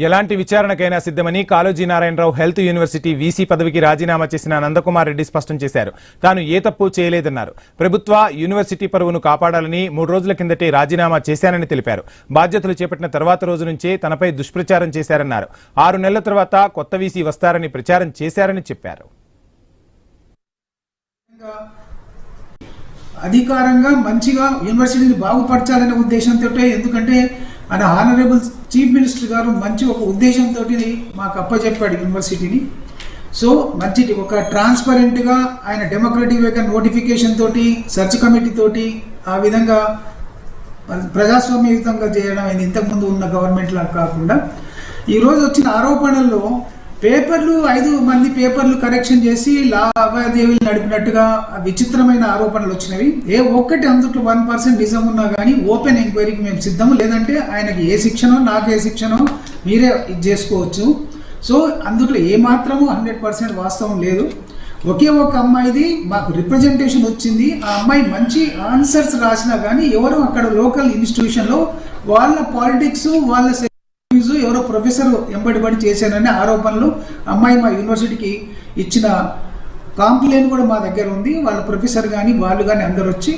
ఎలాంటి విచారణకైనా సిద్ధమని Kaloji Narayanarao health university VC పదవికి రాజీనామా చేసిన నందకుమార్ రెడ్డి స్పష్టం చేశారు. తాను ఏ తప్పు చేయలేదన్నారు. ప్రభుత్వ యూనివర్సిటీ పరువును కాపాడాలని 3 రోజుల కిందటే రాజీనామా చేశానని తెలిపారు. బాధ్యతలు చేపట్టిన తర్వాత రోజు నుంచే తనపై దుష్ప్రచారం చేశారన్నారు. 6 నెలల తర్వాత కొత్త వీసీ వస్తారని ప్రచారం చేశారని చెప్పారు. అధికారంగా మంచిగా యూనివర్సిటీని బాగుపరచాలనే ఉద్దేశంతో, ఎందుకంటే ఆయన హానరబుల్ చీఫ్ మినిస్టర్ గారు మంచి ఒక ఉద్దేశంతో మాకు అప్పచెప్పాడు యూనివర్సిటీని. సో మంచి ఒక ట్రాన్స్పరెంట్గా ఆయన డెమోక్రటిక్ వేగా నోటిఫికేషన్ తోటి, సెర్చ్ కమిటీ తోటి ఆ విధంగా ప్రజాస్వామ్యయుతంగా చేయడం అయింది. ఇంతకుముందు ఉన్న గవర్నమెంట్లా కాకుండా ఈరోజు వచ్చిన ఆరోపణల్లో పేపర్లు 5 మంది పేపర్లు కరెక్షన్ చేసి లావాదేవీలు నడిపినట్టుగా విచిత్రమైన ఆరోపణలు వచ్చినవి. ఏ ఒక్కటి అందుట్లో 1% నిజం ఉన్నా కానీ ఓపెన్ ఎంక్వైరీకి మేము సిద్ధము. లేదంటే ఆయనకి ఏ శిక్షనో నాకు ఏ శిక్షనో మీరే ఇది చేసుకోవచ్చు. సో అందులో ఏమాత్రము 100% వాస్తవం లేదు. ఒకే ఒక అమ్మాయిది మాకు రిప్రజెంటేషన్ వచ్చింది. ఆ అమ్మాయి మంచి ఆన్సర్స్ రాసినా కానీ ఎవరు అక్కడ లోకల్ ఇన్స్టిట్యూషన్లో వాళ్ళ పాలిటిక్స్, వాళ్ళ ఎవరో ప్రొఫెసర్ ఎంబడిబడి చేశాననే ఆరోపణలు అమ్మాయి మా యూనివర్సిటీకి ఇచ్చిన కాంప్లైంట్ కూడా మా దగ్గర ఉంది. వాళ్ళ ప్రొఫెసర్ కానీ వాళ్ళు కానీ అందరు వచ్చి